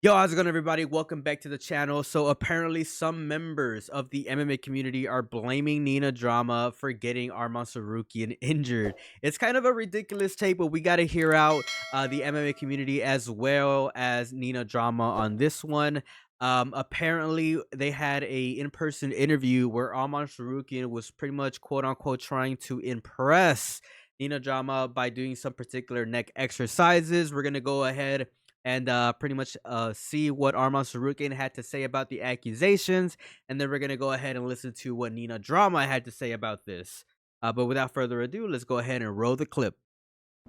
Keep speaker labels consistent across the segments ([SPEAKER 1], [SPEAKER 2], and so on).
[SPEAKER 1] Yo, how's it going, everybody? Welcome back to the channel. So apparently some members of the MMA community are blaming Nina Drama for getting Arman Tsarukyan injured. It's kind of a ridiculous take, but we got to hear out the MMA community as well as Nina Drama on this one. Apparently they had a in-person interview where Arman Tsarukyan was pretty much quote unquote trying to impress Nina Drama by doing some particular neck exercises. We're going to go ahead and pretty much see what Arman Tsarukyan had to say about the accusations, and then we're gonna go ahead and listen to what Nina Drama had to say about this. But without further ado, let's go ahead and roll the clip.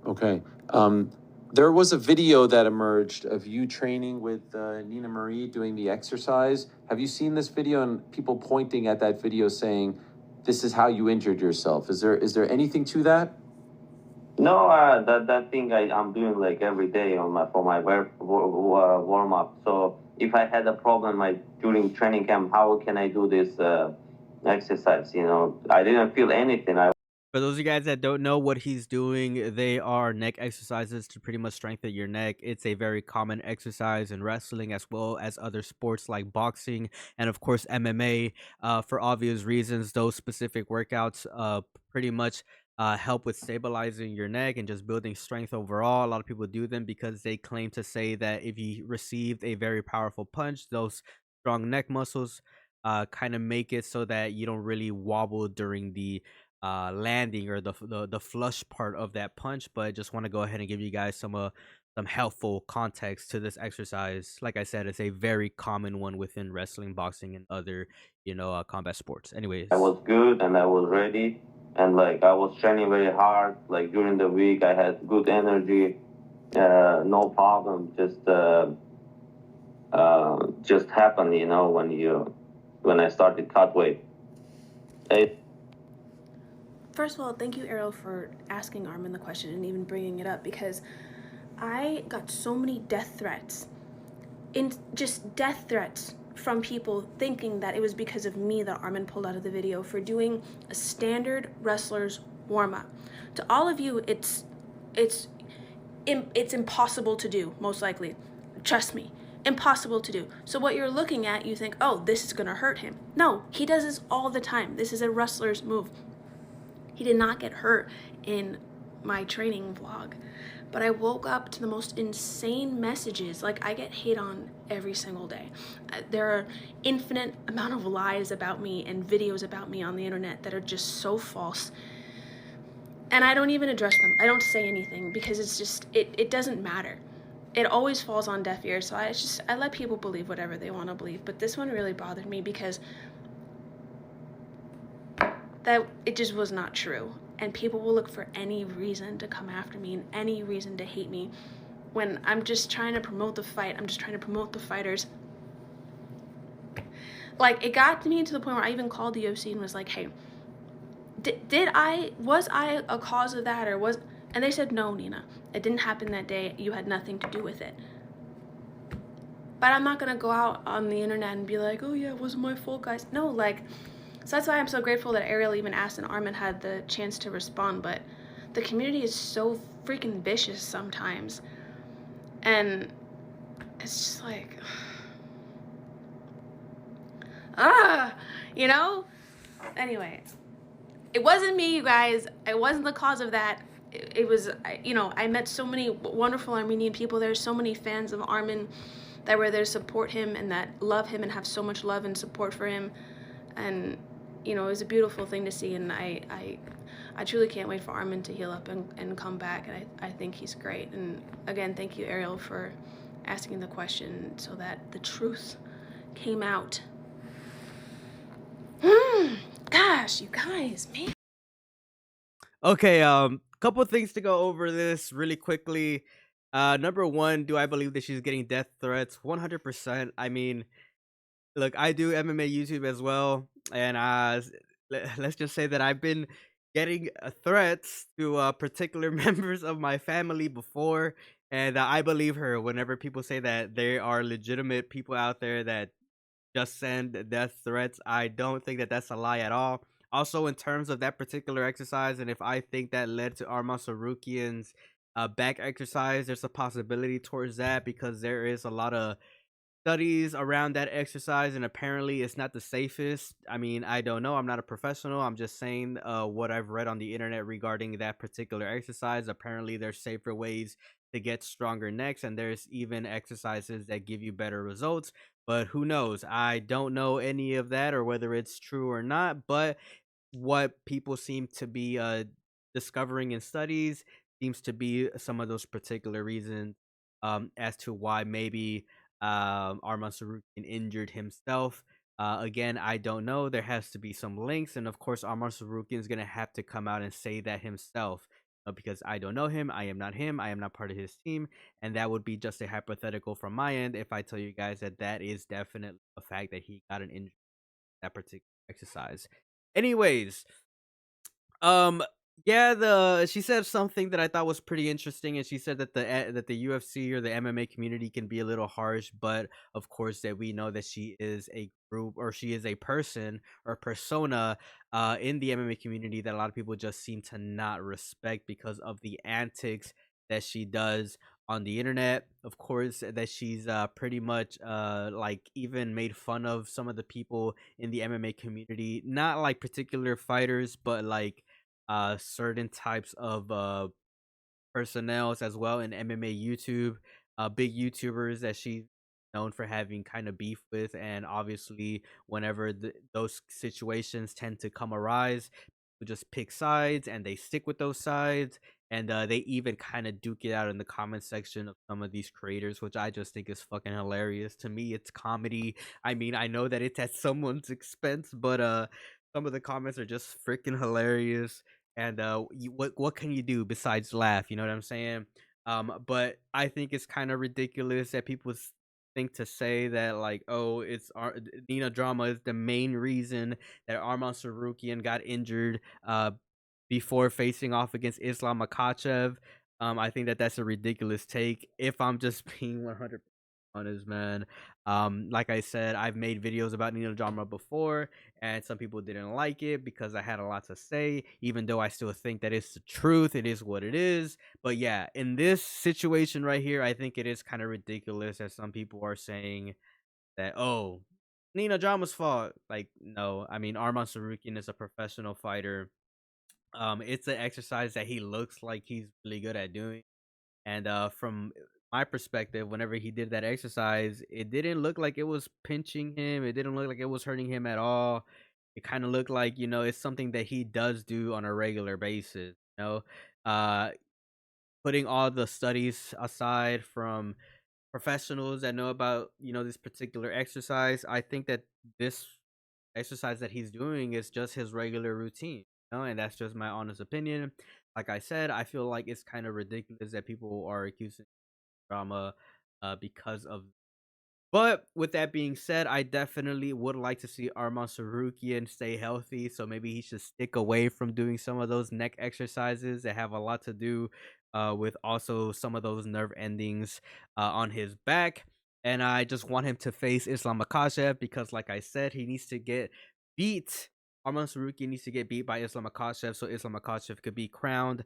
[SPEAKER 2] Okay. There was a video that emerged of you training with Nina Marie doing the exercise. Have you seen this video and people pointing at that video saying, "This is how you injured yourself"? Is there anything to that?
[SPEAKER 3] No, that thing I'm doing like every day on my for my warm up. So if I had a problem like during training camp, how can I do this exercise? I didn't feel anything.
[SPEAKER 1] For those of you guys that don't know what he's doing, they are neck exercises to pretty much strengthen your neck. It's a very common exercise in wrestling as well as other sports like boxing and, of course, MMA. For obvious reasons, those specific workouts pretty much help with stabilizing your neck and just building strength overall. A lot of people do them because they claim to say that if you received a very powerful punch, those strong neck muscles kind of make it so that you don't really wobble during the landing or the flush part of that punch. But just want to go ahead and give you guys some helpful context to this exercise. Like I said, it's a very common one within wrestling, boxing, and other combat sports. Anyways,
[SPEAKER 3] I was good and I was ready, and like I was training very hard. Like during the week, I had good energy, no problem. Just happened, when I started cut weight.
[SPEAKER 4] First of all, thank you, Ariel, for asking Arman the question and even bringing it up, because I got so many death threats, from people thinking that it was because of me that Arman pulled out of the video for doing a standard wrestler's warm-up. To all of you, it's impossible to do, most likely. Trust me. Impossible to do. So what you're looking at, you think, oh, this is gonna hurt him. No, he does this all the time. This is a wrestler's move. He did not get hurt in my training vlog, but I woke up to the most insane messages. Like, I get hate on every single day. There are infinite amount of lies about me and videos about me on the internet that are just so false, and I don't even address them. I don't say anything because it's just, it doesn't matter. It always falls on deaf ears, so I let people believe whatever they want to believe. But this one really bothered me because that it just was not true, and people will look for any reason to come after me and any reason to hate me when I'm just trying to promote the fight. I'm just trying to promote the fighters. Like, it got me to the point where I even called the UFC and was like, hey, was I a cause of that, and they said, no, Nina, it didn't happen that day. You had nothing to do with it. But I'm not gonna go out on the internet and be like, oh yeah, it wasn't my fault, guys. No, like, so that's why I'm so grateful that Ariel even asked and Arman had the chance to respond. But the community is so freaking vicious sometimes, and it's just like, you know? Anyway, it wasn't me, you guys. I wasn't the cause of that. It was, I met so many wonderful Armenian people. There's so many fans of Arman that were there to support him and that love him and have so much love and support for him. And it was a beautiful thing to see, and I truly can't wait for Arman to heal up and come back, and I think he's great. And again, thank you, Ariel, for asking the question so that the truth came out. Gosh, you guys, man.
[SPEAKER 1] okay, couple things to go over this really quickly. Number one, do I believe that she's getting death threats? 100%. I mean, look, I do MMA YouTube as well, and let's just say that I've been getting threats to particular members of my family before, and I believe her whenever people say that there are legitimate people out there that just send death threats. I don't think that that's a lie at all. Also, in terms of that particular exercise, and if I think that led to Arman Tsarukyan's back exercise, there's a possibility towards that because there is a lot of studies around that exercise, and apparently it's not the safest. I mean, I don't know. I'm not a professional. I'm just saying what I've read on the internet regarding that particular exercise. Apparently, there's safer ways to get stronger necks, and there's even exercises that give you better results. But who knows? I don't know any of that or whether it's true or not. But what people seem to be discovering in studies seems to be some of those particular reasons as to why maybe Arman Tsarukyan injured himself. Again, I don't know. There has to be some links, and of course, Arman Tsarukyan is gonna have to come out and say that himself. Because I don't know him, I am not him, I am not part of his team, and that would be just a hypothetical from my end if I tell you guys that that is definitely a fact that he got an injury that particular exercise. Anyways, um, yeah, the she said something that I thought was pretty interesting, and she said that the UFC or the MMA community can be a little harsh, but of course that we know that she is a group or she is a person or persona in the MMA community that a lot of people just seem to not respect because of the antics that she does on the internet. Of course, that she's pretty much like even made fun of some of the people in the MMA community, not like particular fighters, but like certain types of personnels as well in MMA YouTube, big YouTubers that she's known for having kind of beef with, and obviously whenever those situations tend to come arise, who just pick sides and they stick with those sides, and they even kind of duke it out in the comment section of some of these creators, which I just think is fucking hilarious. To me, it's comedy. I mean, I know that it's at someone's expense, but some of the comments are just freaking hilarious. And what can you do besides laugh? You know what I'm saying? But I think it's kind of ridiculous that people think to say that like, oh, Nina drama is the main reason that Arman Tsarukyan got injured before facing off against Islam Makhachev. I think that that's a ridiculous take. If I'm just being 100% honest, man. Like I said, I've made videos about Nina drama before, and some people didn't like it because I had a lot to say. Even though I still think that it's the truth, it is what it is. But yeah, in this situation right here, I think it is kind of ridiculous that some people are saying that, oh, Nina drama's fault. Like, no, I mean, Arman Tsarukyan is a professional fighter. It's an exercise that he looks like he's really good at doing. And from my perspective, whenever he did that exercise, it didn't look like it was pinching him. It didn't look like it was hurting him at all. It kind of looked like, it's something that he does do on a regular basis. Uh, putting all the studies aside from professionals that know about, this particular exercise, I think that this exercise that he's doing is just his regular routine, and that's just my honest opinion. Like I said, I feel like it's kind of ridiculous that people are accusing drama because of. But with that being said, I definitely would like to see Arman Tsarukyan stay healthy. So maybe he should stick away from doing some of those neck exercises that have a lot to do with also some of those nerve endings on his back. And I just want him to face Islam Makhachev because, like I said, he needs to get beat. Arman Tsarukyan needs to get beat by Islam Makhachev so Islam Makhachev could be crowned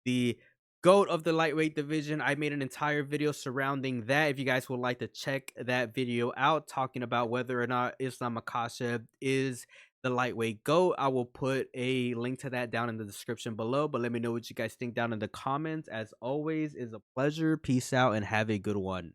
[SPEAKER 1] the GOAT of the lightweight division. I made an entire video surrounding that. If you guys would like to check that video out, talking about whether or not Islam Makhachev is the lightweight GOAT, I will put a link to that down in the description below. But let me know what you guys think down in the comments. As always, is a pleasure. Peace out and have a good one.